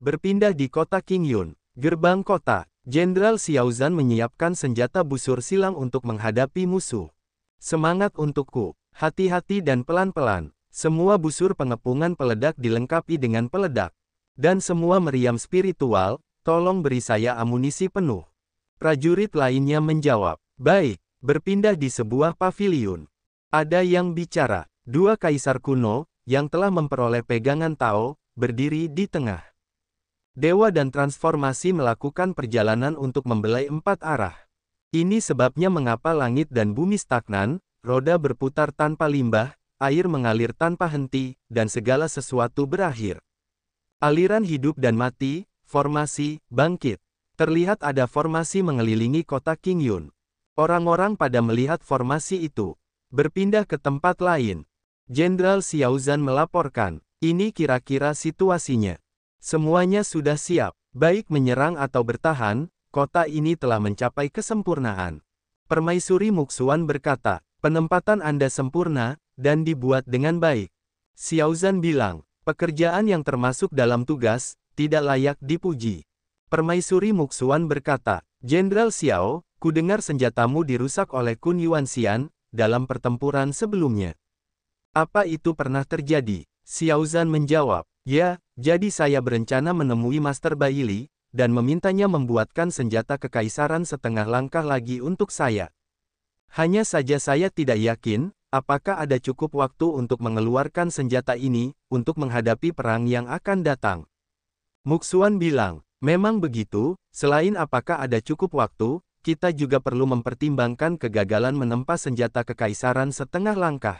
Berpindah di kota Qingyun, gerbang kota, Jenderal Xiaozan menyiapkan senjata busur silang untuk menghadapi musuh. Semangat untukku, hati-hati dan pelan-pelan. Semua busur pengepungan peledak dilengkapi dengan peledak. Dan semua meriam spiritual, tolong beri saya amunisi penuh. Prajurit lainnya menjawab, baik, berpindah di sebuah paviliun. Ada yang bicara, dua kaisar kuno, yang telah memperoleh pegangan Tao, berdiri di tengah. Dewa dan transformasi melakukan perjalanan untuk membelai 4 arah. Ini sebabnya mengapa langit dan bumi stagnan, roda berputar tanpa limbah, air mengalir tanpa henti, dan segala sesuatu berakhir. Aliran hidup dan mati, formasi, bangkit. Terlihat ada formasi mengelilingi kota Qingyun. Orang-orang pada melihat formasi itu. Berpindah ke tempat lain. Jenderal Xiaozan melaporkan, ini kira-kira situasinya. Semuanya sudah siap, baik menyerang atau bertahan, kota ini telah mencapai kesempurnaan. Permaisuri Muxuan berkata, penempatan Anda sempurna, dan dibuat dengan baik. Xiaozan bilang, pekerjaan yang termasuk dalam tugas, tidak layak dipuji. Permaisuri Muxuan berkata, Jenderal Xiao, kudengar senjatamu dirusak oleh Kun Yuanxian, dalam pertempuran sebelumnya. Apa itu pernah terjadi? Xiaozan menjawab, ya, jadi saya berencana menemui Master Baili, dan memintanya membuatkan senjata kekaisaran setengah langkah lagi untuk saya. Hanya saja saya tidak yakin, apakah ada cukup waktu untuk mengeluarkan senjata ini, untuk menghadapi perang yang akan datang. Muxuan bilang, memang begitu, selain apakah ada cukup waktu, kita juga perlu mempertimbangkan kegagalan menempa senjata kekaisaran setengah langkah.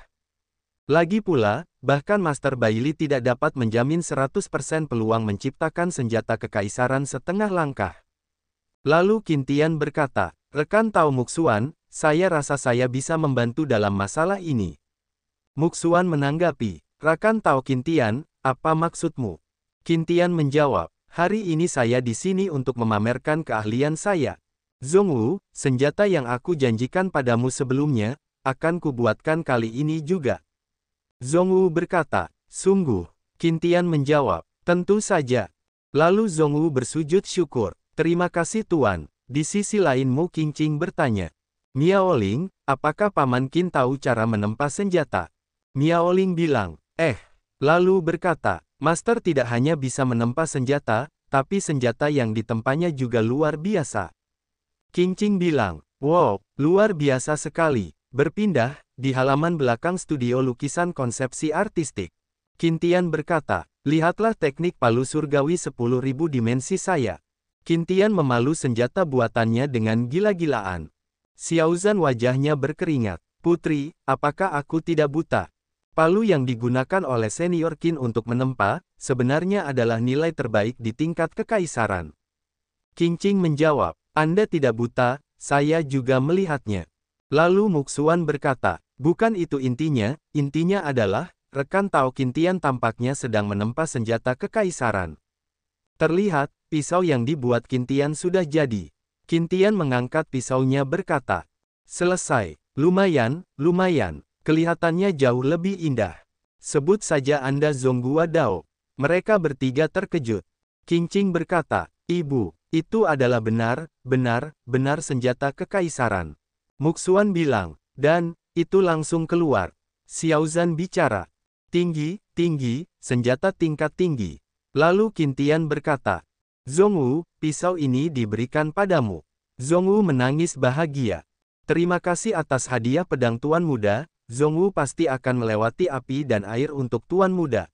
Lagi pula, bahkan Master Baili tidak dapat menjamin 100% peluang menciptakan senjata kekaisaran setengah langkah. Lalu Qintian berkata, rekan Tao Muxuan, saya rasa saya bisa membantu dalam masalah ini. Muxuan menanggapi, rekan Tao Qintian, apa maksudmu? Qintian menjawab, hari ini saya di sini untuk memamerkan keahlian saya. Zhongwu, senjata yang aku janjikan padamu sebelumnya, akan kubuatkan kali ini juga. Zhongwu berkata, sungguh. Qintian menjawab, tentu saja. Lalu Zhongwu bersujud syukur, terima kasih Tuan. Di sisi lain Mu Qingqing bertanya, Miaoling, apakah Paman Qin tahu cara menempa senjata? Miaoling bilang, lalu berkata, Master tidak hanya bisa menempa senjata, tapi senjata yang ditempanya juga luar biasa. Qingqing bilang, wow, luar biasa sekali. Berpindah, di halaman belakang studio lukisan konsepsi artistik. Qintian berkata, lihatlah teknik palu surgawi 10.000 dimensi saya. Qintian memalu senjata buatannya dengan gila-gilaan. Xiaozan wajahnya berkeringat. Putri, apakah aku tidak buta? Palu yang digunakan oleh senior Qin untuk menempa, sebenarnya adalah nilai terbaik di tingkat kekaisaran. Qingqing menjawab, Anda tidak buta, saya juga melihatnya. Lalu Muxuan berkata, bukan itu intinya adalah, rekan Tao Qintian tampaknya sedang menempa senjata kekaisaran. Terlihat, pisau yang dibuat Qintian sudah jadi. Qintian mengangkat pisaunya berkata, selesai, lumayan, kelihatannya jauh lebih indah. Sebut saja Anda Zonggua Dao. Mereka bertiga terkejut. Qingqing berkata, Ibu, itu adalah benar senjata kekaisaran. Muxuan bilang, dan, itu langsung keluar. Xiaozan bicara, tinggi, senjata tingkat tinggi. Lalu Qintian berkata, Zhongwu, pisau ini diberikan padamu. Zhongwu menangis bahagia. Terima kasih atas hadiah pedang Tuan Muda, Zhongwu pasti akan melewati api dan air untuk Tuan Muda.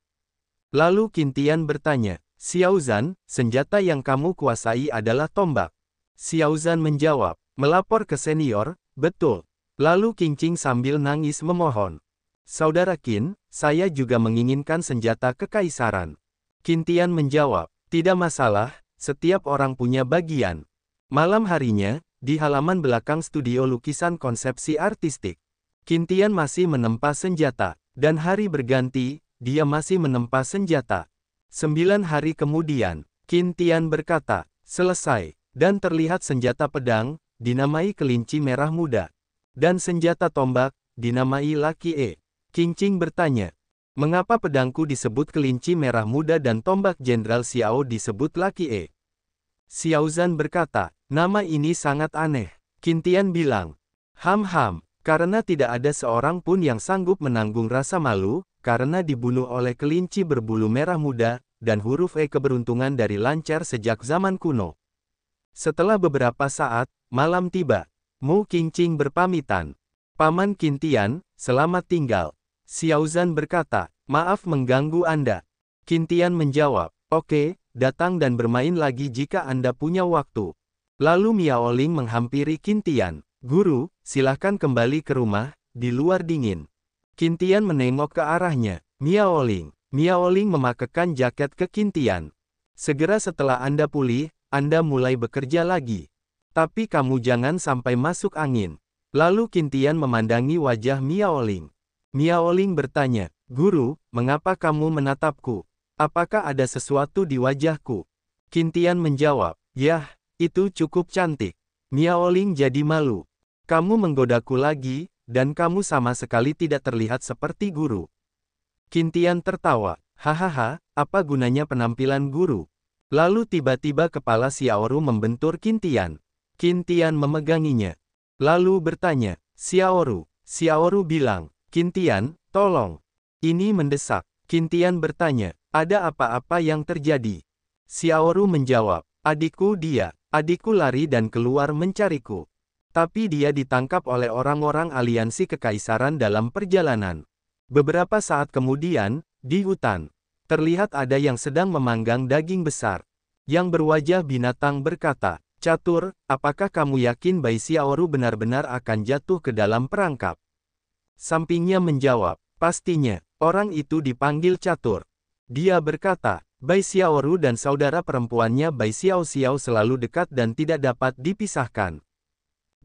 Lalu Qintian bertanya, Xiaozan, senjata yang kamu kuasai adalah tombak. Xiaozan menjawab, melapor ke senior, betul. Lalu Qingqing sambil nangis memohon. Saudara Qin, saya juga menginginkan senjata kekaisaran. Qintian menjawab, tidak masalah, setiap orang punya bagian. Malam harinya, di halaman belakang studio lukisan konsepsi artistik. Qintian masih menempa senjata, dan hari berganti, dia masih menempa senjata. 9 hari kemudian, Qintian berkata, selesai, dan terlihat senjata pedang, dinamai kelinci merah muda. Dan senjata tombak, dinamai Laki E. Qingqing bertanya, Mengapa pedangku disebut kelinci merah muda dan tombak Jenderal Xiao disebut Laki E? Xiao Zhan berkata, nama ini sangat aneh. Qin Tian bilang, karena tidak ada seorang pun yang sanggup menanggung rasa malu, karena dibunuh oleh kelinci berbulu merah muda, dan huruf E keberuntungan dari lancar sejak zaman kuno. Setelah beberapa saat, malam tiba. Mu Qingqing berpamitan. Paman Qin Tian, selamat tinggal. Xiao Zhan berkata, maaf mengganggu Anda. Qin Tian menjawab, oke, datang dan bermain lagi jika Anda punya waktu. Lalu Miao Ling menghampiri Qin Tian. Guru, silahkan kembali ke rumah, di luar dingin. Qin Tian menengok ke arahnya. Miao Ling memakekan jaket ke Qin Tian. Segera setelah Anda pulih, Anda mulai bekerja lagi. Tapi kamu jangan sampai masuk angin. Lalu Qin Tian memandangi wajah Miao Ling. Miao Ling bertanya, Guru, mengapa kamu menatapku? Apakah ada sesuatu di wajahku? Qin Tian menjawab, yah, itu cukup cantik. Miao Ling jadi malu. Kamu menggodaku lagi, dan kamu sama sekali tidak terlihat seperti guru. Qin Tian tertawa, hahaha, apa gunanya penampilan guru? Lalu tiba-tiba kepala Xiaoru membentur Qin Tian. Qin Tian memeganginya. Lalu bertanya, Xiaoru bilang, Qin Tian, tolong. Ini mendesak. Qin Tian bertanya, ada apa-apa yang terjadi? Xiaoru menjawab, adikku lari dan keluar mencariku. Tapi dia ditangkap oleh orang-orang aliansi kekaisaran dalam perjalanan. Beberapa saat kemudian, di hutan, terlihat ada yang sedang memanggang daging besar. Yang berwajah binatang berkata, Catur, apakah kamu yakin Bai Xiaoru benar-benar akan jatuh ke dalam perangkap? Sampingnya menjawab, pastinya, orang itu dipanggil Catur. Dia berkata, Bai Xiaoru dan saudara perempuannya Bai Xiao selalu dekat dan tidak dapat dipisahkan.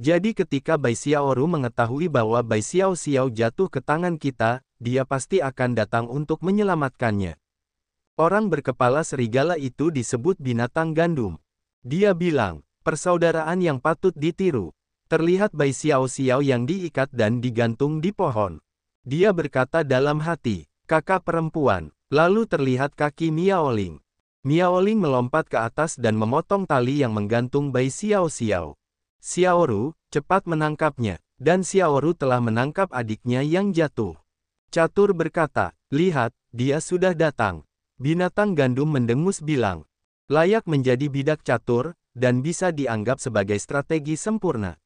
Jadi ketika Bai Xiaoru mengetahui bahwa Bai Xiao jatuh ke tangan kita, dia pasti akan datang untuk menyelamatkannya. Orang berkepala serigala itu disebut binatang gandum. Dia bilang, persaudaraan yang patut ditiru. Terlihat Bai Xiao yang diikat dan digantung di pohon. Dia berkata dalam hati, kakak perempuan. Lalu terlihat kaki Miao Ling. Miao Ling melompat ke atas dan memotong tali yang menggantung Bai Xiao. Xiaoru, cepat menangkapnya. Dan Xiaoru telah menangkap adiknya yang jatuh. Catur berkata, lihat, dia sudah datang. Binatang gandum mendengus bilang, layak menjadi bidak catur, dan bisa dianggap sebagai strategi sempurna.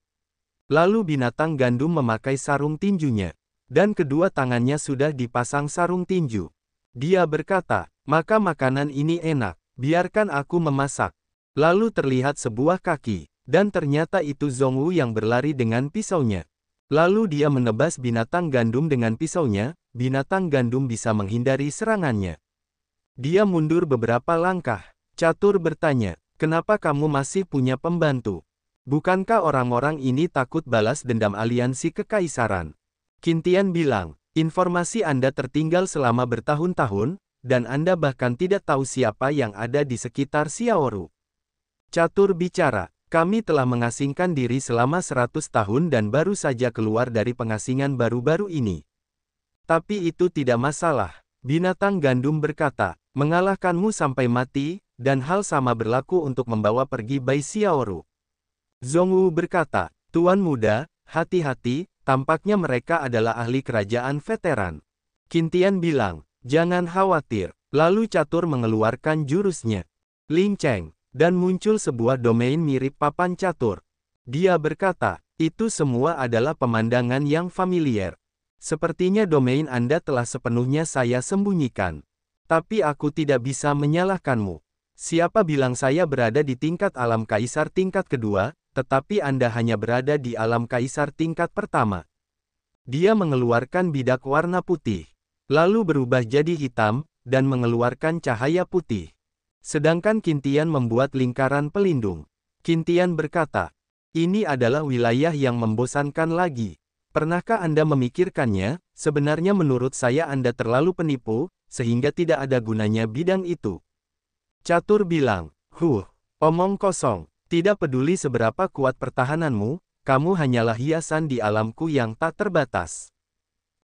Lalu binatang gandum memakai sarung tinjunya. Dan kedua tangannya sudah dipasang sarung tinju. Dia berkata, maka makanan ini enak, biarkan aku memasak. Lalu terlihat sebuah kaki, dan ternyata itu Zhongwu yang berlari dengan pisaunya. Lalu dia menebas binatang gandum dengan pisaunya, binatang gandum bisa menghindari serangannya. Dia mundur beberapa langkah. Catur bertanya, kenapa kamu masih punya pembantu? Bukankah orang-orang ini takut balas dendam aliansi kekaisaran? Qin Tian bilang, informasi Anda tertinggal selama bertahun-tahun, dan Anda bahkan tidak tahu siapa yang ada di sekitar Xiaoru. Catur bicara, kami telah mengasingkan diri selama 100 tahun dan baru saja keluar dari pengasingan baru-baru ini. Tapi itu tidak masalah. Binatang gandum berkata, mengalahkanmu sampai mati, dan hal sama berlaku untuk membawa pergi Bai Xiaoru. Zhongwu berkata, Tuan muda, hati-hati, tampaknya mereka adalah ahli kerajaan veteran. Qin Tian bilang, jangan khawatir. Lalu Catur mengeluarkan jurusnya, Ling Cheng, dan muncul sebuah domain mirip papan catur. Dia berkata, itu semua adalah pemandangan yang familiar. Sepertinya domain Anda telah sepenuhnya saya sembunyikan. Tapi aku tidak bisa menyalahkanmu. Siapa bilang saya berada di tingkat alam kaisar tingkat kedua, tetapi Anda hanya berada di alam kaisar tingkat pertama. Dia mengeluarkan bidak warna putih, lalu berubah jadi hitam, dan mengeluarkan cahaya putih. Sedangkan Qin Tian membuat lingkaran pelindung. Qin Tian berkata, ini adalah wilayah yang membosankan lagi. Pernahkah Anda memikirkannya? Sebenarnya menurut saya Anda terlalu penipu, sehingga tidak ada gunanya bidang itu. Catur bilang, omong kosong. Tidak peduli seberapa kuat pertahananmu, kamu hanyalah hiasan di alamku yang tak terbatas.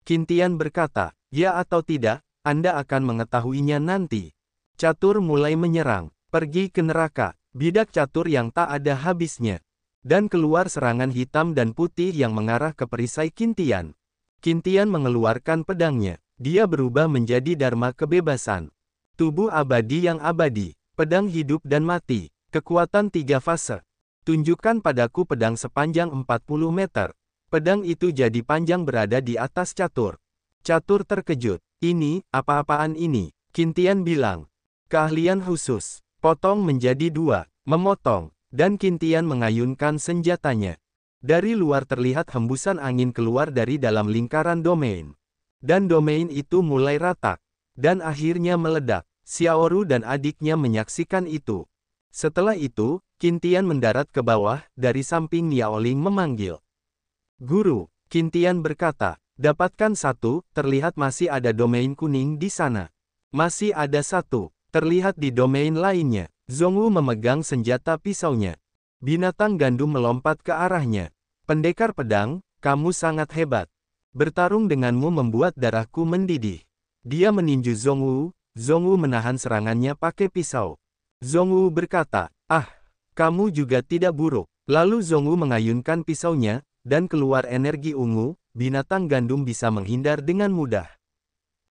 Qin Tian berkata, ya atau tidak, Anda akan mengetahuinya nanti. Catur mulai menyerang, pergi ke neraka, bidak catur yang tak ada habisnya. Dan keluar serangan hitam dan putih yang mengarah ke perisai Qintian. Qintian mengeluarkan pedangnya. Dia berubah menjadi Dharma kebebasan. Tubuh abadi yang abadi, pedang hidup dan mati, kekuatan 3 fase. Tunjukkan padaku pedang sepanjang 40 meter. Pedang itu jadi panjang berada di atas catur. Catur terkejut. Ini, apa-apaan ini? Qintian bilang. Keahlian khusus. Potong menjadi 2, memotong. Dan Qintian mengayunkan senjatanya. Dari luar terlihat hembusan angin keluar dari dalam lingkaran domain. Dan domain itu mulai retak. Dan akhirnya meledak. Xiaoru dan adiknya menyaksikan itu. Setelah itu, Qintian mendarat ke bawah, dari samping Niaoling memanggil. Guru, Qintian berkata, dapatkan 1, terlihat masih ada domain kuning di sana. Masih ada 1, terlihat di domain lainnya. Zhongwu memegang senjata pisaunya. Binatang gandum melompat ke arahnya. Pendekar pedang, kamu sangat hebat. Bertarung denganmu membuat darahku mendidih. Dia meninju Zhongwu. Zhongwu menahan serangannya pakai pisau. Zhongwu berkata, kamu juga tidak buruk. Lalu Zhongwu mengayunkan pisaunya, dan keluar energi ungu, binatang gandum bisa menghindar dengan mudah.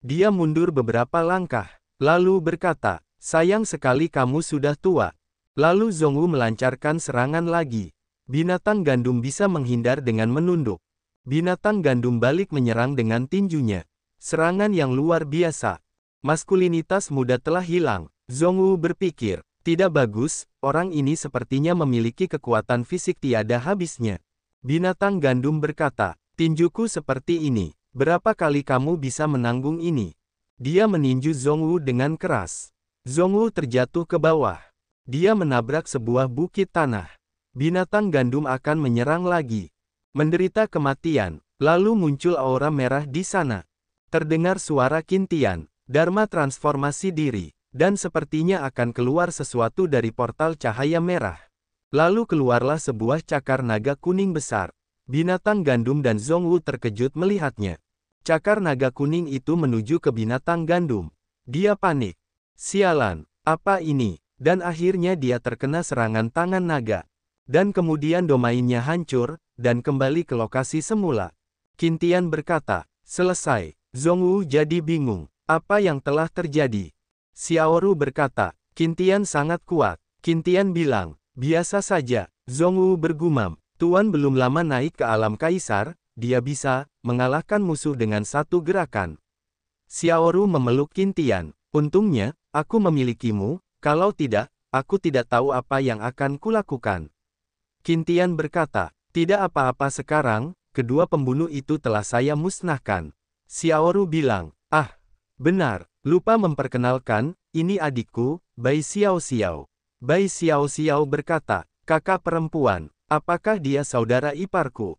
Dia mundur beberapa langkah, lalu berkata, sayang sekali kamu sudah tua. Lalu Zhongwu melancarkan serangan lagi. Binatang gandum bisa menghindar dengan menunduk. Binatang gandum balik menyerang dengan tinjunya. Serangan yang luar biasa. Maskulinitas muda telah hilang. Zhongwu berpikir, tidak bagus, orang ini sepertinya memiliki kekuatan fisik tiada habisnya. Binatang gandum berkata, tinjuku seperti ini, berapa kali kamu bisa menanggung ini? Dia meninju Zhongwu dengan keras. Zhongwu terjatuh ke bawah. Dia menabrak sebuah bukit tanah. Binatang gandum akan menyerang lagi. Menderita kematian, lalu muncul aura merah di sana. Terdengar suara Qintian, Dharma transformasi diri, dan sepertinya akan keluar sesuatu dari portal cahaya merah. Lalu keluarlah sebuah cakar naga kuning besar. Binatang gandum dan Zhongwu terkejut melihatnya. Cakar naga kuning itu menuju ke binatang gandum. Dia panik. Sialan, apa ini? Dan akhirnya dia terkena serangan tangan naga. Dan kemudian domainnya hancur, dan kembali ke lokasi semula. Qintian berkata, selesai. Zhongwu jadi bingung. Apa yang telah terjadi? Xiaoru berkata, Qintian sangat kuat. Qintian bilang, biasa saja. Zhongwu bergumam, Tuan belum lama naik ke alam kaisar, dia bisa mengalahkan musuh dengan 1 gerakan. Xiaoru memeluk Qintian. Untungnya, aku memilikimu, kalau tidak, aku tidak tahu apa yang akan kulakukan. Qintian berkata, tidak apa-apa sekarang, kedua pembunuh itu telah saya musnahkan. Xiaoru bilang, benar, lupa memperkenalkan, ini adikku, Bai Xiao Xiao. Bai Xiao Xiao berkata, kakak perempuan, apakah dia saudara iparku?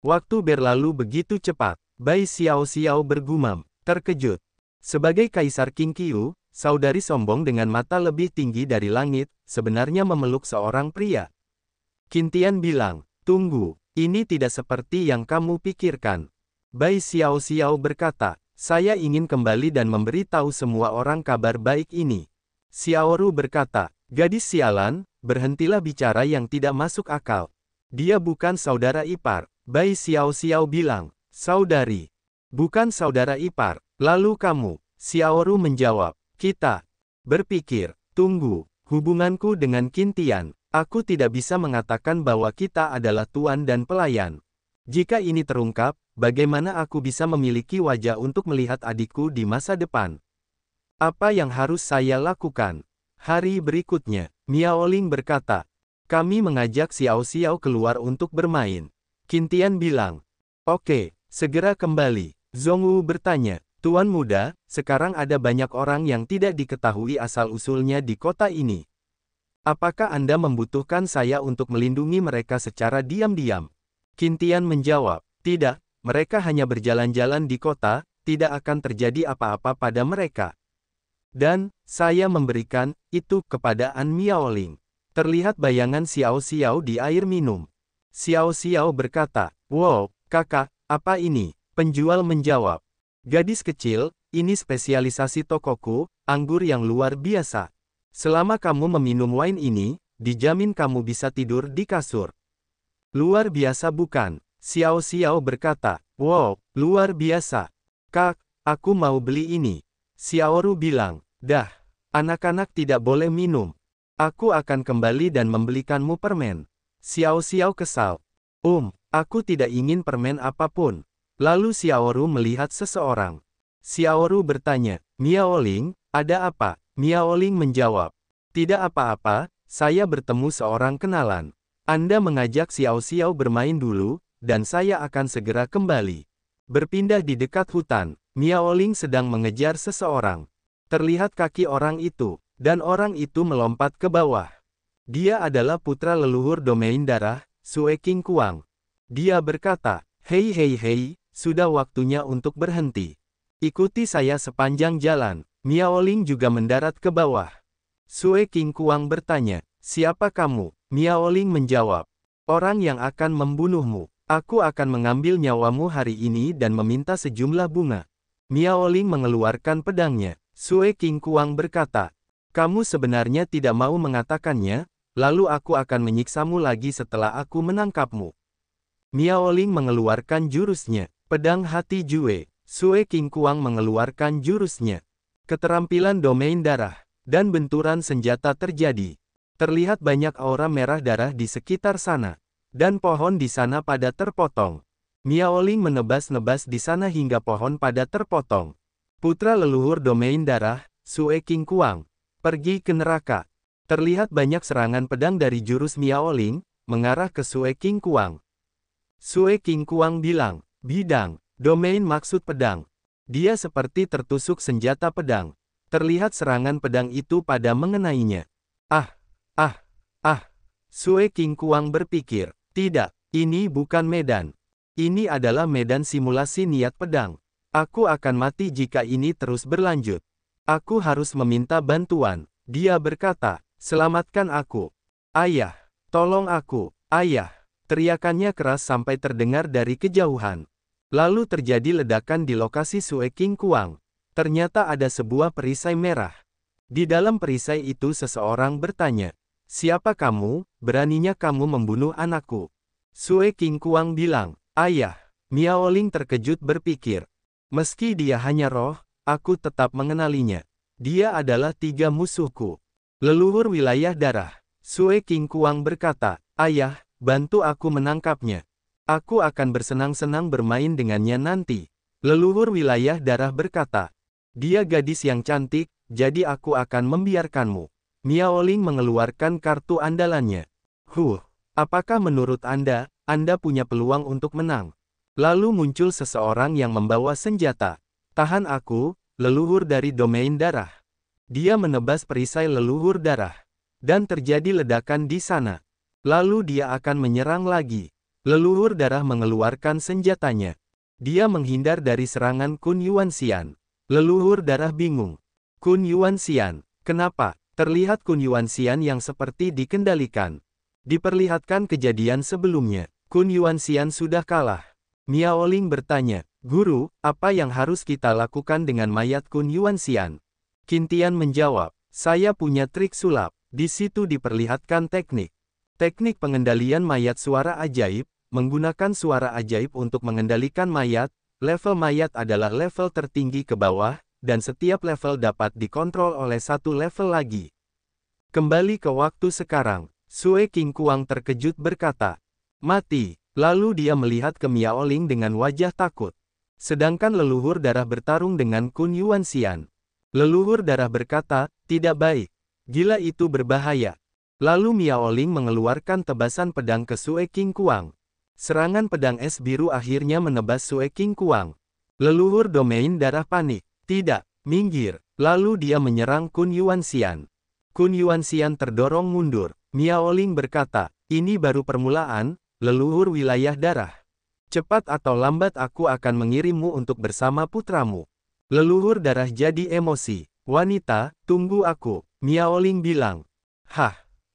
Waktu berlalu begitu cepat, Bai Xiao Xiao bergumam, terkejut. Sebagai Kaisar Qingqiu, saudari sombong dengan mata lebih tinggi dari langit, sebenarnya memeluk seorang pria. Qintian bilang, tunggu, ini tidak seperti yang kamu pikirkan. Bai Xiao Xiao berkata, saya ingin kembali dan memberi tahu semua orang kabar baik ini. Xiaoru berkata, gadis sialan, berhentilah bicara yang tidak masuk akal. Dia bukan saudara ipar. Bai Xiao Xiao bilang, saudari. Bukan saudara ipar. Lalu kamu, Xiaoru menjawab, kita. Berpikir, tunggu, hubunganku dengan Qintian, aku tidak bisa mengatakan bahwa kita adalah tuan dan pelayan. Jika ini terungkap, bagaimana aku bisa memiliki wajah untuk melihat adikku di masa depan? Apa yang harus saya lakukan? Hari berikutnya, Miaoling berkata, kami mengajak Xiao Xiao keluar untuk bermain. Qintian bilang, oke, segera kembali. Zhongwu bertanya, Tuan muda, sekarang ada banyak orang yang tidak diketahui asal-usulnya di kota ini. Apakah Anda membutuhkan saya untuk melindungi mereka secara diam-diam? Qintian menjawab, tidak, mereka hanya berjalan-jalan di kota, tidak akan terjadi apa-apa pada mereka. Dan, saya memberikan itu kepada An Miaoling. Terlihat bayangan Xiao Xiao di air minum. Xiao Xiao berkata, wow, kakak, apa ini? Penjual menjawab. Gadis kecil, Ini spesialisasi tokoku, anggur yang luar biasa. Selama kamu meminum wine ini, dijamin kamu bisa tidur di kasur. Luar biasa bukan? Xiao Xiao berkata. Wow, luar biasa. Kak, aku mau beli ini. Xiaoru bilang. Dah, anak-anak tidak boleh minum. Aku akan kembali dan membelikanmu permen. Xiao Xiao kesal. Aku tidak ingin permen apapun. Lalu Xiaoru melihat seseorang. Xiaoru bertanya, Miaoling, ada apa? Miaoling menjawab, tidak apa-apa, saya bertemu seorang kenalan. Anda mengajak Xiao Xiao bermain dulu, dan saya akan segera kembali. Berpindah di dekat hutan, Miaoling sedang mengejar seseorang. Terlihat kaki orang itu, dan orang itu melompat ke bawah. Dia adalah putra leluhur domain darah, Sue King Kuang. Dia berkata, hei hei hei, sudah waktunya untuk berhenti. Ikuti saya sepanjang jalan. Miaoling juga mendarat ke bawah. Sue King Kuang bertanya, siapa kamu? Miaoling menjawab, orang yang akan membunuhmu. Aku akan mengambil nyawamu hari ini dan meminta sejumlah bunga. Miaoling mengeluarkan pedangnya. Sue King Kuang berkata, kamu sebenarnya tidak mau mengatakannya, lalu aku akan menyiksamu lagi setelah aku menangkapmu. Miaoling mengeluarkan jurusnya, pedang hati Jue. Sue King Kuang mengeluarkan jurusnya. Keterampilan domain darah, dan benturan senjata terjadi. Terlihat banyak aura merah darah di sekitar sana. Dan pohon di sana pada terpotong. Miaoling menebas-nebas di sana hingga pohon pada terpotong. Putra leluhur domain darah, Sue King Kuang, pergi ke neraka. Terlihat banyak serangan pedang dari jurus Miaoling, mengarah ke Sue King Kuang. Sue King Kuang bilang, bidang. Domain maksud pedang. Dia seperti tertusuk senjata pedang. Terlihat serangan pedang itu pada mengenainya. Sue King Kuang berpikir, tidak, ini bukan medan. Ini adalah medan simulasi niat pedang. Aku akan mati jika ini terus berlanjut. Aku harus meminta bantuan. Dia berkata, selamatkan aku. Ayah, tolong aku, ayah. Teriakannya keras sampai terdengar dari kejauhan. Lalu terjadi ledakan di lokasi Sue King Kuang. Ternyata ada sebuah perisai merah. Di dalam perisai itu seseorang bertanya, siapa kamu? Beraninya kamu membunuh anakku? Sue King Kuang bilang, ayah. Miaoling terkejut berpikir, meski dia hanya roh, aku tetap mengenalinya. Dia adalah tiga musuhku. Leluhur wilayah darah. Sue King Kuang berkata, ayah, bantu aku menangkapnya. Aku akan bersenang-senang bermain dengannya nanti. Leluhur wilayah darah berkata, dia gadis yang cantik, jadi aku akan membiarkanmu. Miaoling mengeluarkan kartu andalannya. Apakah menurut Anda punya peluang untuk menang? Lalu muncul seseorang yang membawa senjata. Tahan aku, leluhur dari domain darah. Dia menebas perisai leluhur darah. Dan terjadi ledakan di sana. Lalu dia akan menyerang lagi. Leluhur darah mengeluarkan senjatanya. Dia menghindar dari serangan Kun Yuanxian. Leluhur darah bingung. Kun Yuanxian, kenapa? Terlihat Kun Yuanxian yang seperti dikendalikan. Diperlihatkan kejadian sebelumnya. Kun Yuanxian sudah kalah. Miaoling bertanya, guru, apa yang harus kita lakukan dengan mayat Kun Yuanxian? Qintian menjawab, saya punya trik sulap. Di situ diperlihatkan teknik. Teknik pengendalian mayat suara ajaib, menggunakan suara ajaib untuk mengendalikan mayat. Level mayat adalah level tertinggi ke bawah, dan setiap level dapat dikontrol oleh satu level lagi. Kembali ke waktu sekarang, Sue King Kuang terkejut berkata, mati. Lalu dia melihat ke Miaoling dengan wajah takut. Sedangkan leluhur darah bertarung dengan Kun Yuanxian. Leluhur darah berkata, tidak baik. Gila itu berbahaya. Lalu Miaoling mengeluarkan tebasan pedang ke Sue King Kuang. Serangan pedang es biru akhirnya menebas Sue King Kuang. Leluhur domain darah panik. Tidak, minggir. Lalu dia menyerang Kun Yuanxian. Kun Yuanxian terdorong mundur. Miaoling berkata, ini baru permulaan, leluhur wilayah darah. Cepat atau lambat aku akan mengirimmu untuk bersama putramu. Leluhur darah jadi emosi. Wanita, tunggu aku. Miaoling bilang.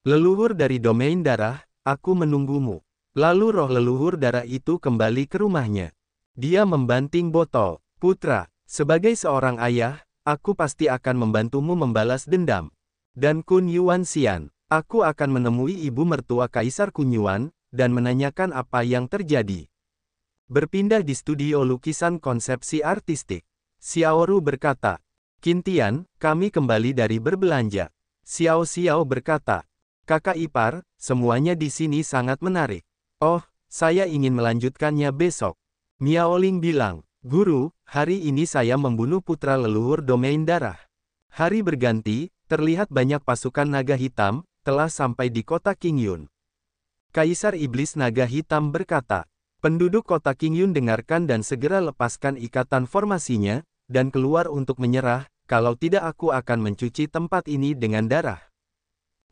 Leluhur dari domain darah, aku menunggumu. Lalu roh leluhur darah itu kembali ke rumahnya. Dia membanting botol. Putra, Sebagai seorang ayah, aku pasti akan membantumu membalas dendam. Dan Kun Yuan Xian, aku akan menemui ibu mertua Kaisar Kun Yuan, dan menanyakan apa yang terjadi. Berpindah di studio lukisan konsepsi artistik. Xiao Ru berkata, Qin Tian, kami kembali dari berbelanja. Xiao Xiao berkata, kakak ipar, semuanya di sini sangat menarik. Oh, saya ingin melanjutkannya besok. Miao Ling bilang, Guru, hari ini saya membunuh putra leluhur domain darah. Hari berganti, terlihat banyak pasukan naga hitam, telah sampai di kota Qingyun. Kaisar Iblis Naga Hitam berkata, penduduk kota Qingyun dengarkan dan segera lepaskan ikatan formasinya, dan keluar untuk menyerah, kalau tidak aku akan mencuci tempat ini dengan darah.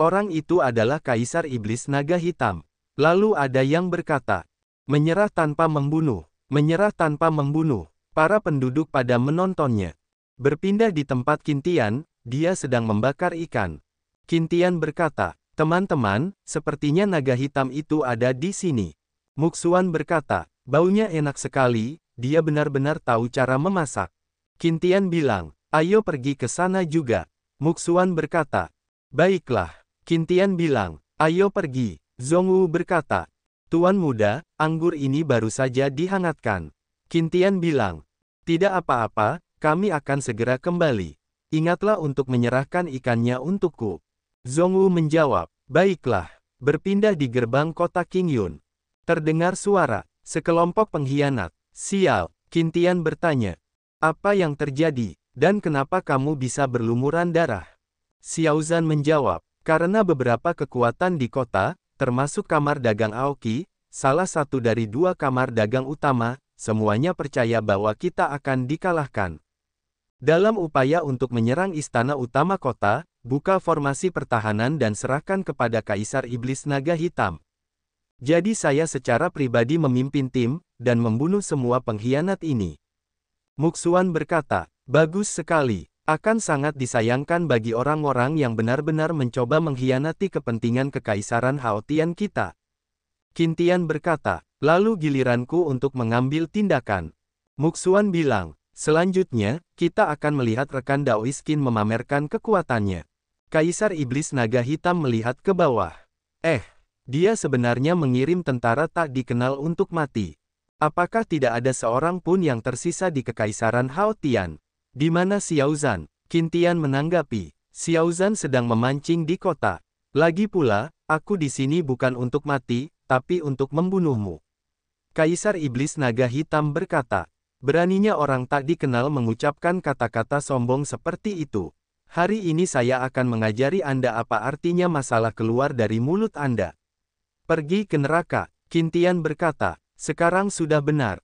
Orang itu adalah Kaisar Iblis Naga Hitam. Lalu ada yang berkata, menyerah tanpa membunuh. Menyerah tanpa membunuh. Para penduduk pada menontonnya. Berpindah di tempat Qin Tian, dia sedang membakar ikan. Qin Tian berkata, teman-teman, sepertinya naga hitam itu ada di sini. Muxuan berkata, baunya enak sekali, dia benar-benar tahu cara memasak. Qin Tian bilang, ayo pergi ke sana juga. Muxuan berkata, baiklah. Qin Tian bilang, ayo pergi. Zhongwu berkata, Tuan muda, anggur ini baru saja dihangatkan. Qin Tian bilang, tidak apa-apa, kami akan segera kembali. Ingatlah untuk menyerahkan ikannya untukku. Zhongwu menjawab, baiklah. Berpindah di gerbang kota Qingyun. Terdengar suara, sekelompok pengkhianat. Sial, Qin Tian bertanya, apa yang terjadi, dan kenapa kamu bisa berlumuran darah? Xiao Zhan menjawab, karena beberapa kekuatan di kota, termasuk kamar dagang Aoki, salah satu dari dua kamar dagang utama, semuanya percaya bahwa kita akan dikalahkan. Dalam upaya untuk menyerang istana utama kota, buka formasi pertahanan dan serahkan kepada Kaisar Iblis Naga Hitam. Jadi saya secara pribadi memimpin tim, dan membunuh semua pengkhianat ini. Muxuan berkata, bagus sekali. Akan sangat disayangkan bagi orang-orang yang benar-benar mencoba mengkhianati kepentingan kekaisaran Haotian kita. Qin Tian berkata, lalu giliranku untuk mengambil tindakan. Muxuan bilang, selanjutnya, kita akan melihat rekan Daois Qin memamerkan kekuatannya. Kaisar Iblis Naga Hitam melihat ke bawah. Dia sebenarnya mengirim tentara tak dikenal untuk mati. Apakah tidak ada seorang pun yang tersisa di kekaisaran Haotian? Di mana Xiao Zhan? Qin Tian menanggapi, Xiao Zhan sedang memancing di kota. Lagi pula, aku di sini bukan untuk mati, tapi untuk membunuhmu. Kaisar Iblis Naga Hitam berkata, beraninya orang tak dikenal mengucapkan kata-kata sombong seperti itu. Hari ini saya akan mengajari Anda apa artinya masalah keluar dari mulut Anda. Pergi ke neraka, Qin Tian berkata, sekarang sudah benar.